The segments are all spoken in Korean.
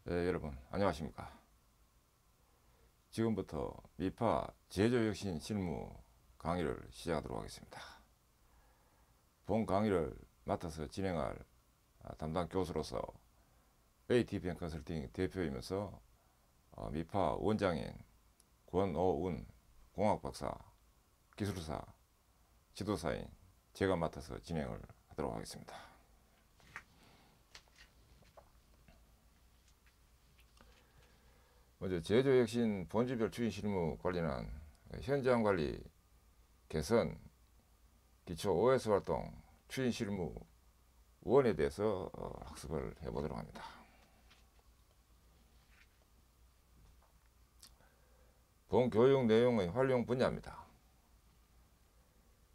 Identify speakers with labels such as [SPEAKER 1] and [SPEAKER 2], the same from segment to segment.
[SPEAKER 1] 여러분 안녕하십니까. 지금부터 미파 제조혁신 실무 강의를 시작하도록 하겠습니다. 본 강의를 맡아서 진행할 담당 교수로서 ATPM 컨설팅 대표이면서 미파 원장인 권오운 공학박사, 기술사, 지도사인 제가 맡아서 진행을 하도록 하겠습니다. 먼저 제조혁신 본주별 추진 실무 관리는 현장 관리 개선 기초 OS 활동 추진 실무 원에 대해서 학습을 해보도록 합니다. 본 교육 내용의 활용 분야입니다.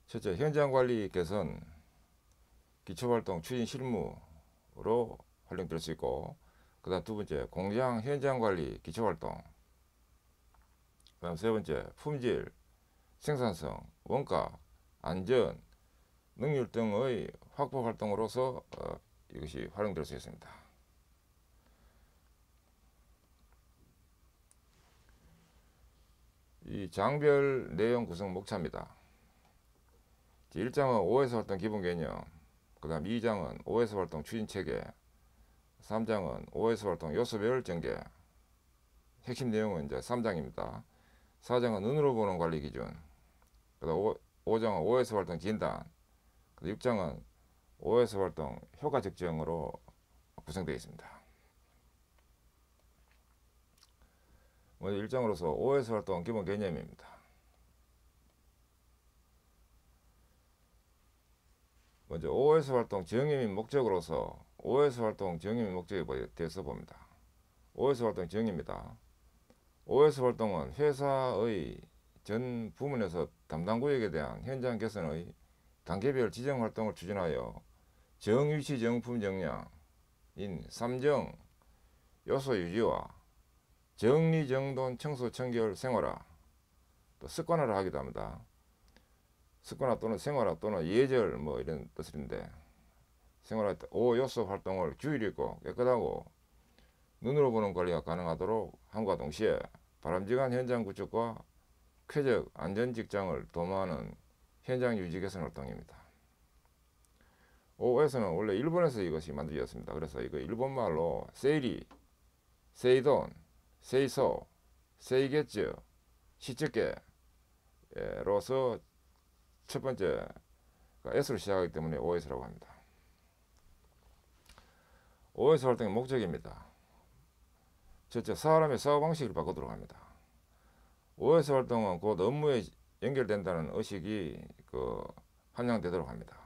[SPEAKER 1] 첫째, 현장 관리 개선 기초 활동 추진 실무로 활용될 수 있고, 그 다음 두 번째, 공장 현장 관리 기초 활동, 그 다음 세 번째, 품질, 생산성, 원가, 안전, 능률 등의 확보 활동으로서 이것이 활용될 수 있습니다. 이 장별 내용 구성 목차입니다. 1장은 OS 활동 기본 개념, 그 다음 2장은 OS 활동 추진 체계, 3장은 OS 활동 요소별 전개, 핵심 내용은 이제 3장입니다. 4장은 눈으로 보는 관리 기준, 그 다음 5장은 OS 활동 진단, 6장은 OS 활동 효과 측정으로 구성되어 있습니다. 먼저 1장으로서 OS 활동 기본 개념입니다. 먼저 OS 활동 정의 및 목적으로서 OS 활동 정의 및 목적에 대해서 봅니다. OS 활동 정의입니다. OS 활동은 회사의 전 부문에서 담당 구역에 대한 현장 개선의 단계별 지정 활동을 추진하여 정위치 정품 정량인 3정 요소 유지와 정리 정돈 청소 청결 생활화, 또 습관화를 하기도 합니다. 습관화 또는 생활화 또는 예절 이런 뜻인데, 생활화 5요소 활동을 주의 있고 깨끗하고 눈으로 보는 관리가 가능하도록 함과 동시에 바람직한 현장 구축과 쾌적 안전 직장을 도모하는 현장 유지 개선 활동입니다. OS는 원래 일본에서 이것이 만들어졌습니다. 그래서 이거 일본말로 세이리, 세이돈, 세이소, 세이게츠, 시츠케로서 첫 번째 S로 시작하기 때문에 OS라고 합니다. OS 활동의 목적입니다. 첫째, 사람의 사고방식을 바꾸도록 합니다. OS 활동은 곧 업무에 연결된다는 의식이 함양되도록 합니다.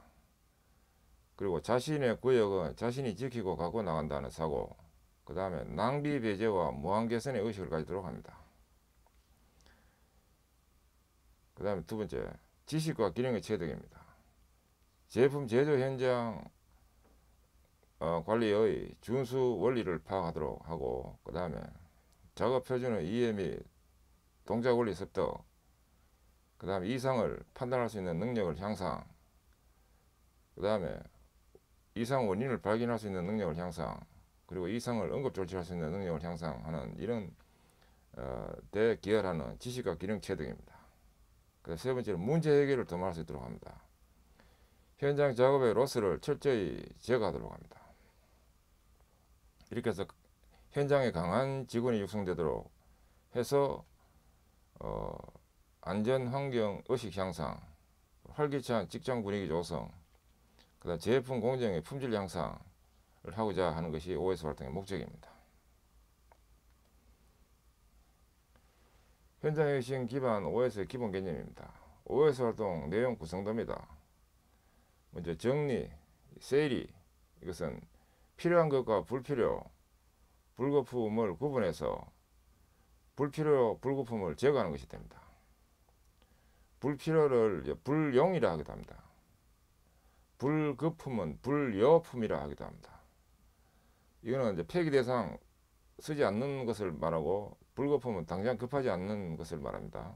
[SPEAKER 1] 그리고 자신의 구역은 자신이 지키고 갖고 나간다는 사고, 그 다음에 낭비 배제와 무한 개선의 의식을 가지도록 합니다. 그 다음에 두 번째, 지식과 기능의 체득입니다. 제품 제조 현장 관리의 준수 원리를 파악하도록 하고, 그 다음에 작업 표준의 이해 및 동작 원리 습득, 그 다음에 이상을 판단할 수 있는 능력을 향상, 그 다음에 이상 원인을 발견할 수 있는 능력을 향상, 그리고 이상을 응급 조치할 수 있는 능력을 향상하는 이런 대기열하는 지식과 기능 체득입니다. 그 세 번째는 문제 해결을 도모할 수 있도록 합니다. 현장 작업의 로스를 철저히 제거하도록 합니다. 이렇게 해서 현장에 강한 직원이 육성되도록 해서 안전 환경 의식 향상, 활기찬 직장 분위기 조성, 그다음 제품 공정의 품질 향상을 하고자 하는 것이 OS 활동의 목적입니다. 현장 혁신 기반 OS의 기본 개념입니다. OS 활동 내용 구성도입니다. 먼저 정리, 세리, 이것은 필요한 것과 불필요, 불거품을 구분해서 불필요, 불거품을 제거하는 것이 됩니다. 불필요를 불용이라 하기도 합니다. 불거품은 불여품이라 하기도 합니다. 이거는 이제 폐기 대상 쓰지 않는 것을 말하고, 불거품은 당장 급하지 않는 것을 말합니다.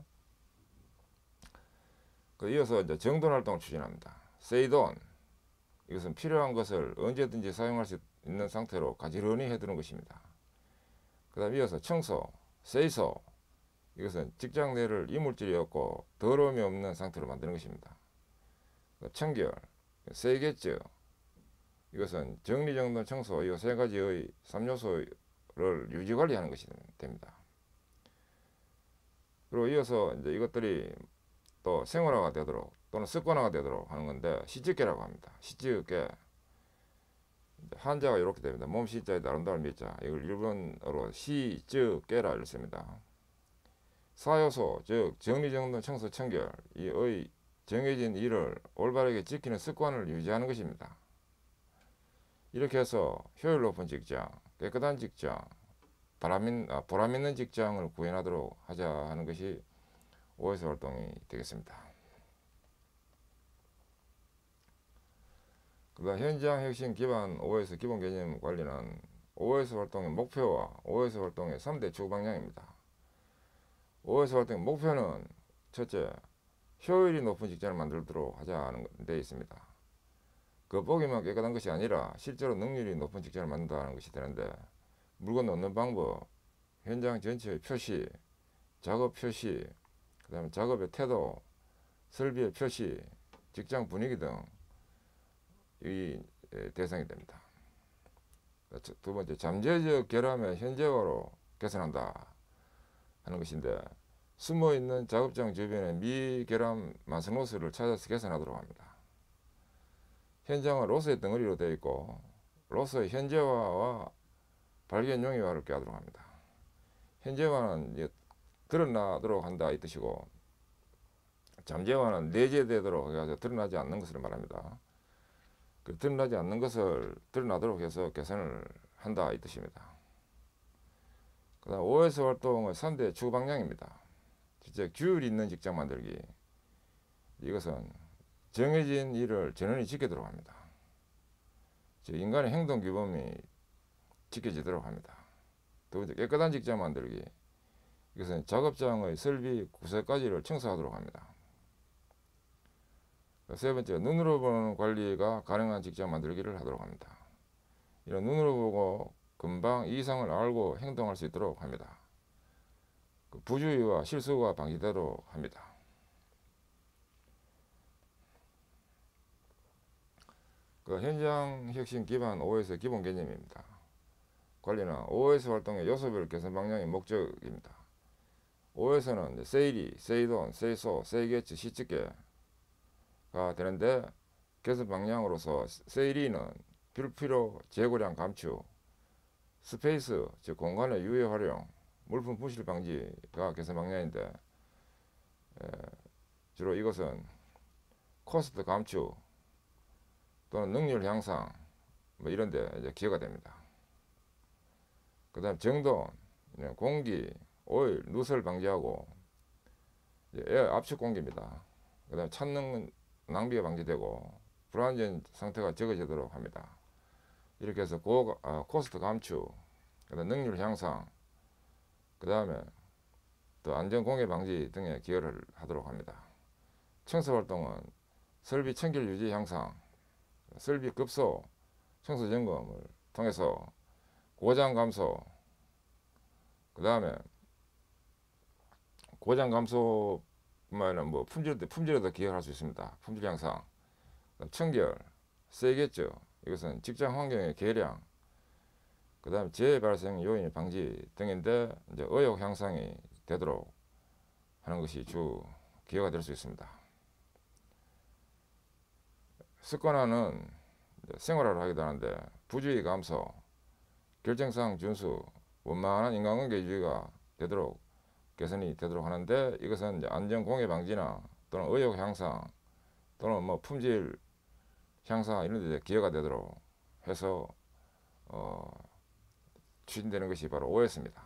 [SPEAKER 1] 이어서 이제 정돈 활동을 추진합니다. 세이돈, 이것은 필요한 것을 언제든지 사용할 수 있는 상태로 가지런히 해두는 것입니다. 그다음 이어서 청소, 세이소. 이것은 직장 내를 이물질이 없고 더러움이 없는 상태로 만드는 것입니다. 청결, 세이게츠. 이것은 정리정돈 청소, 이 세 가지의 3요소를 유지관리하는 것이 됩니다. 그리고 이어서 이제 이것들이 또 생활화가 되도록 또는 습관화가 되도록 하는 건데 시즈케라고 합니다. 시즈케. 한자가 이렇게 됩니다. 몸 시자에 아름다운 미자. 이걸 일본어로 시즈케라 이렇습니다. 4요소, 즉 정리정돈 청소 청결 이의 정해진 일을 올바르게 지키는 습관을 유지하는 것입니다. 이렇게 해서 효율 높은 직장, 깨끗한 직장, 보람 있는 직장을 구현하도록 하자 하는 것이 OS 활동이 되겠습니다. 그다음 현장 핵심 기반 OS 기본 개념 관리는 OS 활동의 목표와 OS 활동의 3대 주 방향입니다. OS 활동의 목표는 첫째, 효율이 높은 직장을 만들도록 하자는 데 있습니다. 그 보기만 깨끗한 것이 아니라 실제로 능률이 높은 직장을 만든다는 것이 되는데 물건 넣는 방법, 현장 전체의 표시, 작업 표시, 그 다음에 작업의 태도, 설비의 표시, 직장 분위기 등이 대상이 됩니다. 두 번째, 잠재적 결함의 현재화로 개선한다 하는 것인데 숨어있는 작업장 주변의 미결함 마스노스를 찾아서 개선하도록 합니다. 현장은 로스의 덩어리로 되어 있고 로스의 현재화와 발견 용이화를 꾀하도록 합니다. 현재화는 드러나도록 한다 이 뜻이고 잠재화는 내재되도록 해서 드러나지 않는 것을 말합니다. 그 드러나지 않는 것을 드러나도록 해서 개선을 한다 이 뜻입니다. 그 다음 OS 활동의 3대 주 방향입니다. 진짜 규율 있는 직장 만들기. 이것은 정해진 일을 전원이 지키도록 합니다. 즉 인간의 행동 규범이 지켜지도록 합니다. 두 번째, 깨끗한 직장 만들기. 이것은 작업장의 설비 구석까지를 청소하도록 합니다. 세 번째, 눈으로 보는 관리가 가능한 직장 만들기를 하도록 합니다. 이런 눈으로 보고 금방 이상을 알고 행동할 수 있도록 합니다. 부주의와 실수가 방지되도록 합니다. 현장 혁신 기반 OS 기본 개념입니다. 관리는 OS 활동의 요소별 개선 방향이 목적입니다. OS는 세이리, 세이돈, 세이소, 세이게츠, 시츠케가 되는데 개선 방향으로서 세이리는 불필요 재고량 감축, 스페이스 즉 공간의 유해 활용, 물품 분실 방지가 개선 방향인데 주로 이것은 코스트 감축 또는 능률 향상 이런 데 이제 기여가 됩니다. 그 다음 정돈, 공기, 오일, 누설 방지하고 에어 압축 공기입니다. 그 다음 찬능 낭비가 방지되고 불안전 상태가 적어지도록 합니다. 이렇게 해서 코스트 감축, 그 다음 능률 향상, 그 다음에 또 안전 공해 방지 등에 기여를 하도록 합니다. 청소 활동은 설비 청결 유지 향상, 설비 급소, 청소 점검을 통해서 고장 감소, 그 다음에 고장 감소뿐만 아니라 품질에도 기여할 수 있습니다. 품질 향상, 청결, 세겠죠. 이것은 직장 환경의 개량, 그 다음에 재해 발생 요인 방지 등인데 이제 의욕 향상이 되도록 하는 것이 주 기여가 될 수 있습니다. 습관화는 생활화를 하기도 하는데 부주의 감소, 결정사항 준수, 원만한 인간관계주의가 되도록 개선이 되도록 하는데 이것은 이제 안전 공해 방지나 또는 의욕 향상 또는 품질 향상 이런 데 기여가 되도록 해서 추진되는 것이 바로 OS입니다.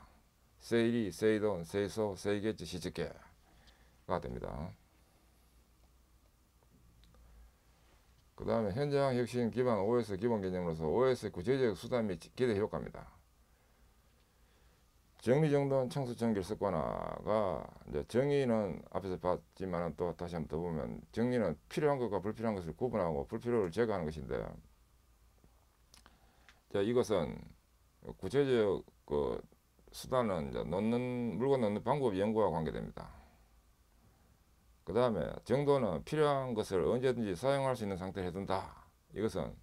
[SPEAKER 1] 세이리, 세이돈, 세이소, 세이게츠, 시즈케가 됩니다. 그 다음에 현장 혁신 기반 OS 기본 개념으로서 OS 구체적 수단 및 기대 효과입니다. 정리정돈 청소 청결 습관화가 이제 정의는 앞에서 봤지만 또 다시 한번 더 보면 정리는 필요한 것과 불필요한 것을 구분하고 불필요를 제거하는 것인데 자, 이것은 구체적 수단은 이제 물건 넣는 방법 연구와 관계됩니다. 그 다음에 정도는 필요한 것을 언제든지 사용할 수 있는 상태를 해둔다. 이것은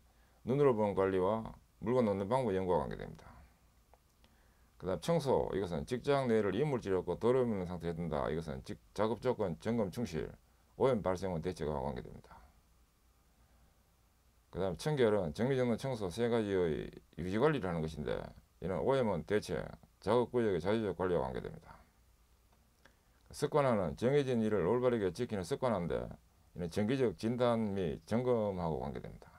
[SPEAKER 1] 눈으로 보는 관리와 물건 넣는 방법 연구와 관계됩니다. 그 다음 청소, 이것은 직장 내를 이물질 없고 더러움 없는 상태에 둔다. 이것은 작업 조건 점검 충실, 오염 발생 후 대처가 관계됩니다. 그 다음 청결은 정리정돈 청소 세 가지의 유지 관리를 하는 것인데, 이는 오염은 대체, 작업 구역의 자주적 관리와 관계됩니다. 습관화는 정해진 일을 올바르게 지키는 습관화인데, 이는 정기적 진단 및 점검하고 관계됩니다.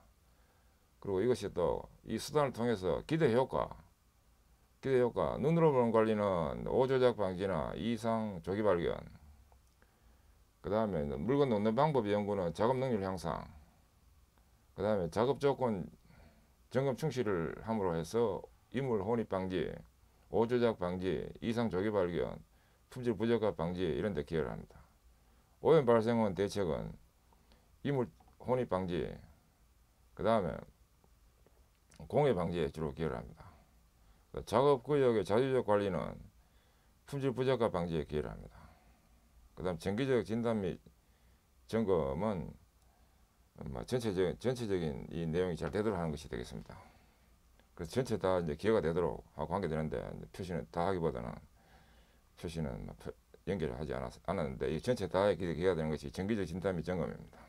[SPEAKER 1] 그리고 이것이 또 이 수단을 통해서 기대 효과, 눈으로 보는 관리는 오조작 방지나 이상 조기 발견, 그 다음에 물건 놓는 방법 연구는 작업 능률 향상, 그 다음에 작업 조건 점검 충실을 함으로 해서 이물 혼입 방지, 오조작 방지, 이상 조기 발견, 품질 부적합 방지 이런 데 기여를 합니다. 오염 발생 후 대책은 이물 혼입 방지, 그 다음에 공해 방지에 주로 기여를 합니다. 작업 구역의 자주적 관리는 품질 부적합 방지에 기여를 합니다. 그 다음 정기적 진단 및 점검은 전체적인 이 내용이 잘 되도록 하는 것이 되겠습니다. 그래서 전체 다 이제 기여가 되도록 하고 관계되는데, 표시는 다 하기보다는 표시는 연결을 하지 않았는데, 이 전체 다에 기여가 되는 것이 정기적 진단 및 점검입니다.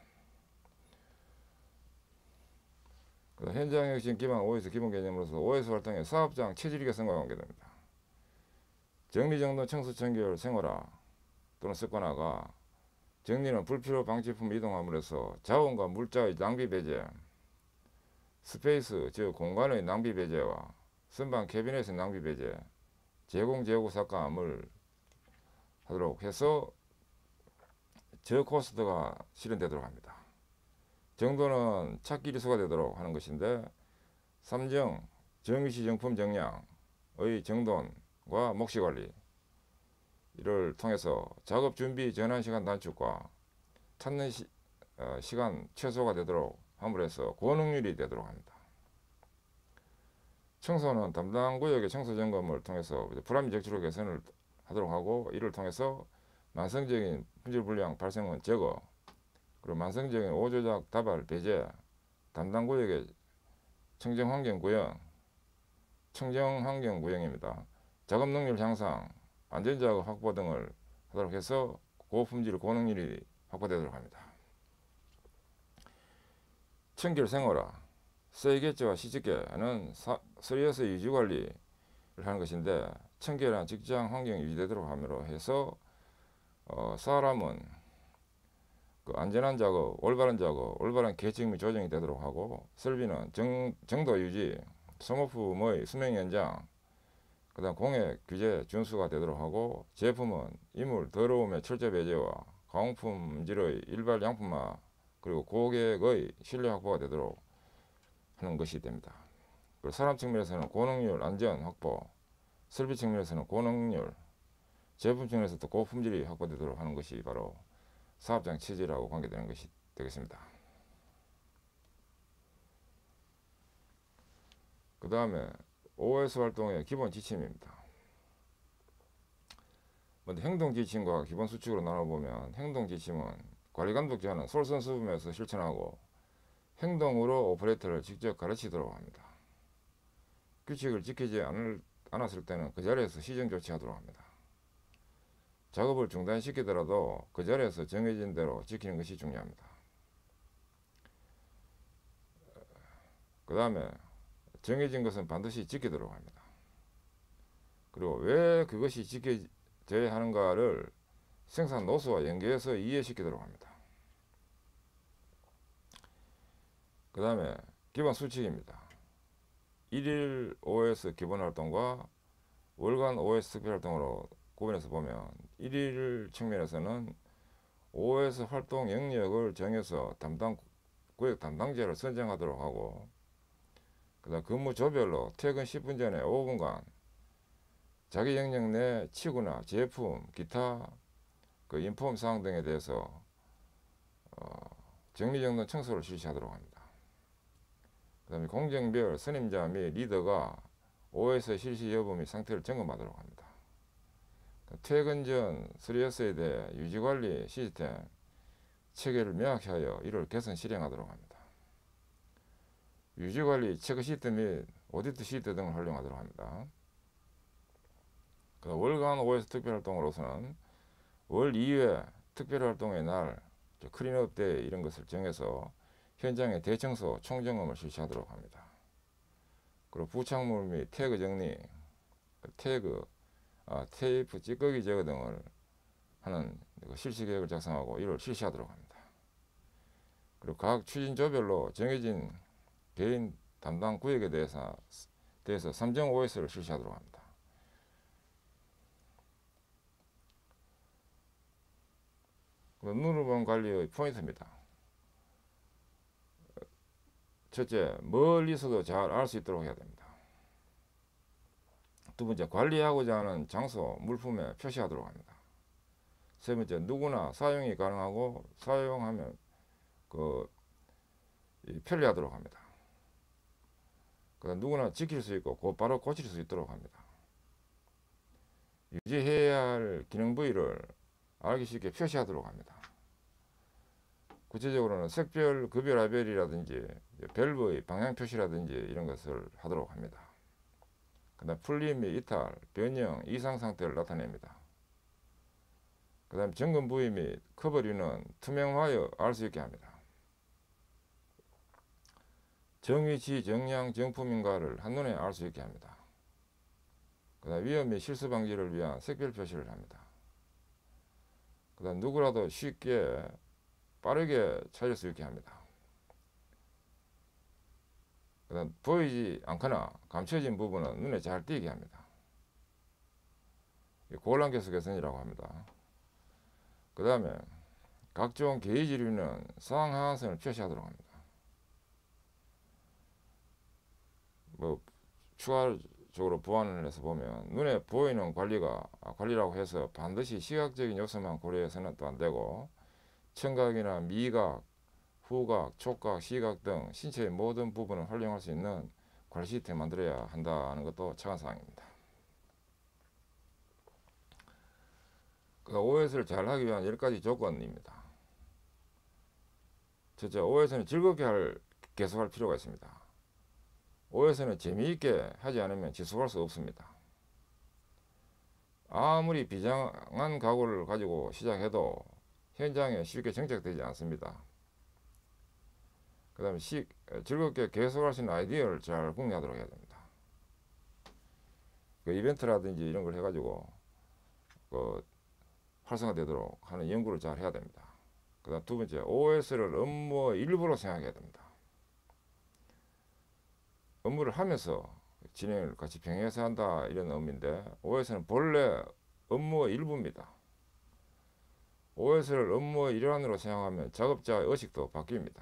[SPEAKER 1] 현장 혁신 기반 OS 기본 개념으로서 OS 활동의 사업장 체질 개선과 관계됩니다. 정리정돈 청소 청결 생활화 또는 습관화가 정리는 불필요 방치품 이동함으로써 자원과 물자의 낭비 배제, 스페이스 즉 공간의 낭비 배제와 선반 캐비넷의 낭비 배제, 제공 재고 삭감을 하도록 해서 저코스트가 실현되도록 합니다. 정도는 찾기 일수가 되도록 하는 것인데, 삼정, 정유시 정품 정량의 정돈과 몫이관리 이를 통해서 작업 준비 전환 시간 단축과 찾는 시간 최소가 되도록 함으로 해서 고능률이 되도록 합니다. 청소는 담당 구역의 청소 점검을 통해서 불합리 적치로 개선을 하도록 하고, 이를 통해서 만성적인 품질 불량 발생은 제거, 그리고 만성적인 오조작 다발 배제, 담당 구역의 청정환경 구형입니다. 작업 능률 향상, 안전작업 확보 등을 하도록 해서 고품질 고능률이 확보되도록 합니다. 청결 생활화, 세개체와 시집계는 서리에서 유지관리를 하는 것인데, 청결한 직장 환경이 유지되도록 함으로 해서 사람은 안전한 작업, 올바른 작업, 올바른 계측 및 조정이 되도록 하고, 설비는 정도 유지, 소모품의 수명 연장, 그 다음 공해 규제 준수가 되도록 하고, 제품은 이물 더러움의 철저 배제와 가공품질의 일발 양품화, 그리고 고객의 신뢰 확보가 되도록 하는 것이 됩니다. 그리고 사람 측면에서는 고능률 안전 확보, 설비 측면에서는 고능률, 제품 측면에서도 고품질이 확보되도록 하는 것이 바로 사업장 체질하고 관계되는 것이 되겠습니다. 그 다음에 OS 활동의 기본 지침입니다. 먼저 행동 지침과 기본 수칙으로 나눠보면, 행동 지침은 관리감독 제안은 솔선수범해서 실천하고 행동으로 오퍼레이터를 직접 가르치도록 합니다. 규칙을 지키지 않았을 때는 그 자리에서 시정 조치하도록 합니다. 작업을 중단시키더라도 그 자리에서 정해진 대로 지키는 것이 중요합니다. 그 다음에 정해진 것은 반드시 지키도록 합니다. 그리고 왜 그것이 지켜져야 하는가를 생산 노수와 연계해서 이해시키도록 합니다. 그 다음에 기본 수칙입니다. 1일 OS 기본활동과 월간 OS 특별활동으로 구분해서 보면, 1일 측면에서는 OS 활동 영역을 정해서 구역 담당자를 선정하도록 하고, 그 다음 근무 조별로 퇴근 10분 전에 5분간 자기 영역 내 치구나 제품, 기타 인폼 사항 등에 대해서 정리정돈 청소를 실시하도록 합니다. 그 다음에 공정별 선임자 및 리더가 OS 실시 여부 및 상태를 점검하도록 합니다. 퇴근 전 3S에 대해 유지관리 시스템 체계를 명확히 하여 이를 개선 실행하도록 합니다. 유지관리 체크 시트 및 오디트 시트 등을 활용하도록 합니다. 월간 OS 특별활동으로서는 월 2회 특별활동의 날, 클린업 데이 이런 것을 정해서 현장의 대청소, 총점검을 실시하도록 합니다. 그리고 부착물 및 태그 정리, 테이프 찌꺼기 제거 등을 하는 실시 계획을 작성하고 이를 실시하도록 합니다. 그리고 각 추진조별로 정해진 개인 담당 구역에 대해서 3정 OS를 실시하도록 합니다. 누르본 관리의 포인트입니다. 첫째, 멀리서도 잘 알 수 있도록 해야 됩니다. 두 번째, 관리하고자 하는 장소, 물품에 표시하도록 합니다. 세 번째, 누구나 사용이 가능하고 사용하면 편리하도록 합니다. 누구나 지킬 수 있고 곧바로 고칠 수 있도록 합니다. 유지해야 할 기능 부위를 알기 쉽게 표시하도록 합니다. 구체적으로는 색별, 급여 라벨이라든지 밸브의 방향 표시라든지 이런 것을 하도록 합니다. 그 다음 풀림 및 이탈, 변형, 이상 상태를 나타냅니다. 그 다음 점검 부위 및 커버류는 투명하여 알 수 있게 합니다. 정위치, 정량, 정품인가를 한눈에 알 수 있게 합니다. 그 다음 위험 및 실수 방지를 위한 색별 표시를 합니다. 그 다음 누구라도 쉽게 빠르게 찾을 수 있게 합니다. 그 다음 보이지 않거나 감춰진 부분은 눈에 잘 띄게 합니다. 고란 계수 개선이라고 합니다. 그 다음에 각종 게이지류는 상하한선을 표시하도록 합니다. 추가적으로 보완을 해서 보면 눈에 보이는 관리라고 해서 반드시 시각적인 요소만 고려해서는 또 안 되고 청각이나 미각, 후각, 촉각, 시각 등 신체의 모든 부분을 활용할 수 있는 관리 시스템을 만들어야 한다는 것도 차관사항입니다. OS를 잘 하기 위한 10가지 조건입니다. 첫째, OS는 즐겁게 계속할 필요가 있습니다. OS는 재미있게 하지 않으면 지속할 수 없습니다. 아무리 비장한 각오를 가지고 시작해도 현장에 쉽게 정착되지 않습니다. 그 다음에 즐겁게 계속할 수 있는 아이디어를 잘 공유하도록 해야 됩니다. 이벤트라든지 이런 걸 해가지고 활성화되도록 하는 연구를 잘 해야 됩니다. 그 다음 두 번째, OS를 업무의 일부로 생각해야 됩니다. 업무를 하면서 진행을 같이 병행해서 한다 이런 의미인데 OS는 본래 업무의 일부입니다. OS를 업무의 일환으로 생각하면 작업자의 의식도 바뀝니다.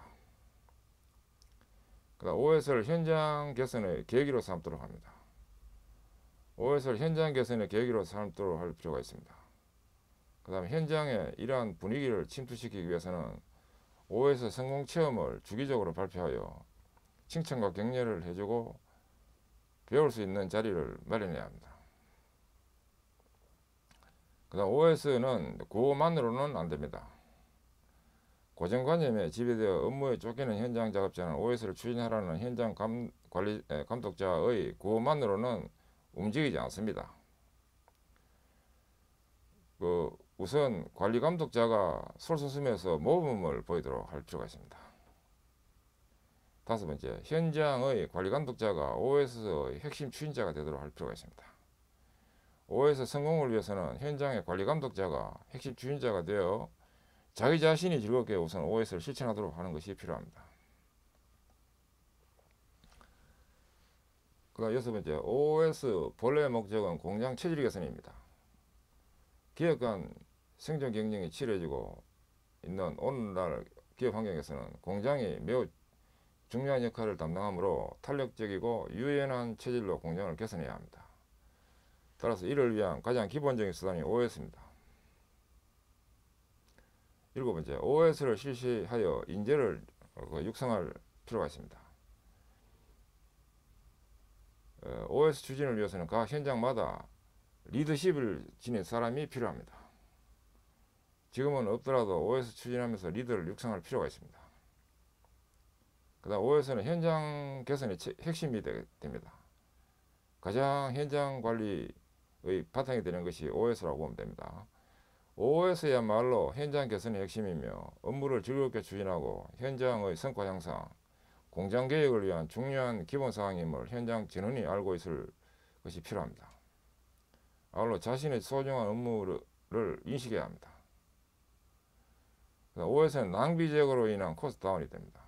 [SPEAKER 1] 그다음 OS를 현장 개선의 계기로 삼도록 합니다. OS를 현장 개선의 계기로 삼도록 할 필요가 있습니다. 그 다음에 현장에 이러한 분위기를 침투시키기 위해서는 OS 성공 체험을 주기적으로 발표하여 칭찬과 격려를 해주고 배울 수 있는 자리를 마련해야 합니다. 그 다음 OS는 그것만으로는 안됩니다. 고정관념에 지배되어 업무에 쫓기는 현장 작업자는 OS를 추진하라는 현장 감독자의 그것만으로는 움직이지 않습니다. 우선 관리 감독자가 솔선수범해서 모범을 보이도록 할 필요가 있습니다. 다섯 번째, 현장의 관리 감독자가 OS의 핵심 추진자가 되도록 할 필요가 있습니다. OS 성공을 위해서는 현장의 관리 감독자가 핵심 추진자가 되어 자기 자신이 즐겁게 우선 OS를 실천하도록 하는 것이 필요합니다. 그 여섯 번째, OS 본래 목적은 공장 체질 개선입니다. 기업 간 생존 경쟁이 치러지고 있는 오늘날 기업 환경에서는 공장이 매우 중요한 역할을 담당하므로 탄력적이고 유연한 체질로 공장을 개선해야 합니다. 따라서 이를 위한 가장 기본적인 수단이 OS입니다. 일곱 번째, OS를 실시하여 인재를 육성할 필요가 있습니다. OS 추진을 위해서는 각 현장마다 리더십을 지닌 사람이 필요합니다. 지금은 없더라도 OS 추진하면서 리더를 육성할 필요가 있습니다. 그 다음 OS는 현장 개선의 핵심이 됩니다. 가장 현장 관리의 바탕이 되는 것이 OS라고 보면 됩니다. OS야말로 현장 개선의 핵심이며 업무를 즐겁게 추진하고 현장의 성과 향상, 공장 계획을 위한 중요한 기본 사항임을 현장 전원이 알고 있을 것이 필요합니다. 아울러 자신의 소중한 업무를 인식해야 합니다. OS는 낭비 제거로 인한 코스트 다운이 됩니다.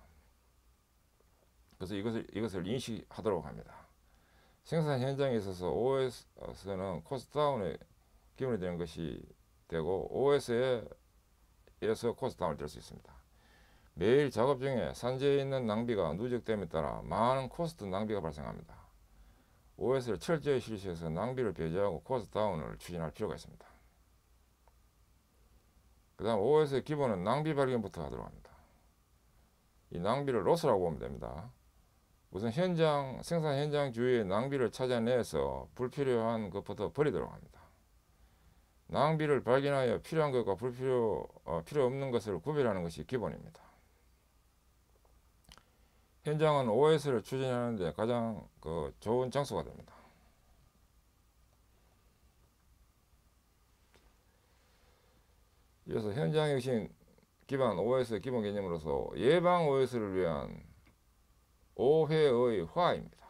[SPEAKER 1] 그래서 이것을 인식하도록 합니다. 생산 현장에 있어서 OS는 코스트 다운의 기본이 되는 것이 되고 OS에서 코스트 다운을 될 수 있습니다. 매일 작업 중에 산재해 있는 낭비가 누적됨에 따라 많은 코스트 낭비가 발생합니다. OS를 철저히 실시해서 낭비를 배제하고 코스트 다운을 추진할 필요가 있습니다. 그 다음 OS의 기본은 낭비 발견부터 하도록 합니다. 이 낭비를 로스라고 보면 됩니다. 우선 생산 현장 주위의 낭비를 찾아내서 불필요한 것부터 버리도록 합니다. 낭비를 발견하여 필요한 것과 필요 없는 것을 구별하는 것이 기본입니다. 현장은 OS를 추진하는 데 가장 좋은 장소가 됩니다. 이어서 현장 혁신 기반 OS 기본 개념으로서 예방 OS를 위한 오해의 화입니다.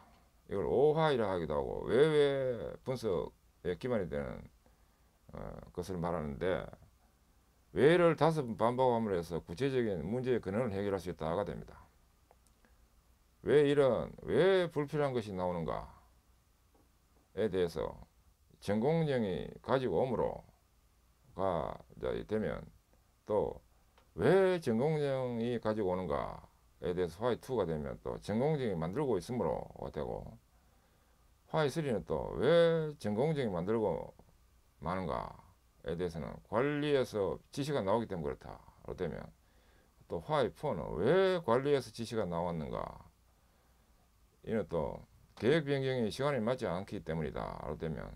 [SPEAKER 1] 이걸 오화이라 하기도 하고 외외 분석에 기반이 되는 것을 말하는데 외를 5번 반복함으로 해서 구체적인 문제의 근원을 해결할 수 있다가 됩니다. 왜 불필요한 것이 나오는가에 대해서 전공정이 가지고 오므로가 되면 또 왜 전공정이 가지고 오는가에 대해서 화이 2가 되면 또 전공정이 만들고 있으므로 되고 화이 3는 또 왜 전공정이 만들고 마는가에 대해서는 관리에서 지시가 나오기 때문에 그렇다로 되면 또 화이 4는 왜 관리에서 지시가 나왔는가 이는 또 계획 변경이 시간이 맞지 않기 때문이다로 되면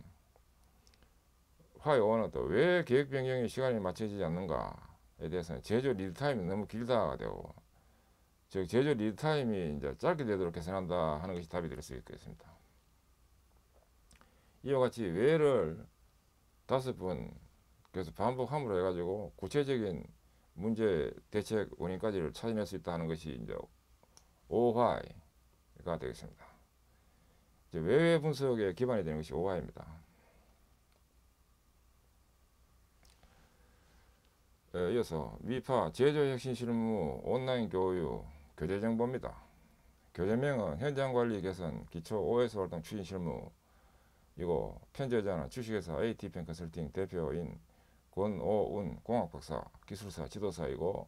[SPEAKER 1] 화이 5는 또 왜 계획 변경이 시간이 맞춰지지 않는가에 대해서는 제조 리드 타임이 너무 길다가 되고 즉 제조 리드 타임이 이제 짧게 되도록 개선한다 하는 것이 답이 될 수 있겠습니다. 이와 같이 왜를 5번 계속 반복함으로 해가지고 구체적인 문제 대책 원인까지를 찾아낼 수 있다 하는 것이 이제 5화가 되겠습니다. 이제 외외 분석에 기반이 되는 것이 5화입니다. 이어서 미파 제조혁신 실무 온라인 교육 교재 정보입니다. 교재명은 현장관리 개선 기초 OS 활동 추진 실무 이고 편제자는 주식회사 AT펜 컨설팅 대표인 권오운 공학박사 기술사 지도사이고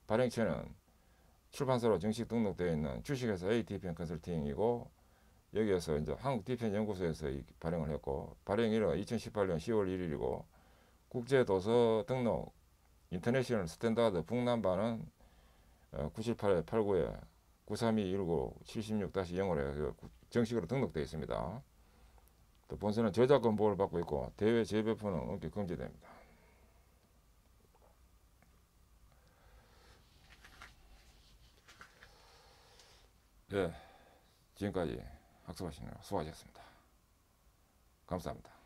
[SPEAKER 1] 발행처는 출판사로 정식 등록되어 있는 주식회사 AT펜 컨설팅이고 여기에서 이제 한국디펜연구소에서 발행을 했고 발행일은 2018년 10월 1일이고 국제도서 등록 인터내셔널 스탠다드 북남반은 978-89에 932-19-76-0으로 정식으로 등록되어 있습니다. 또 본서는 저작권 보호를 받고 있고 대외 재배포는 엄격 금지됩니다. 네, 지금까지 학습하시느라 수고하셨습니다. 감사합니다.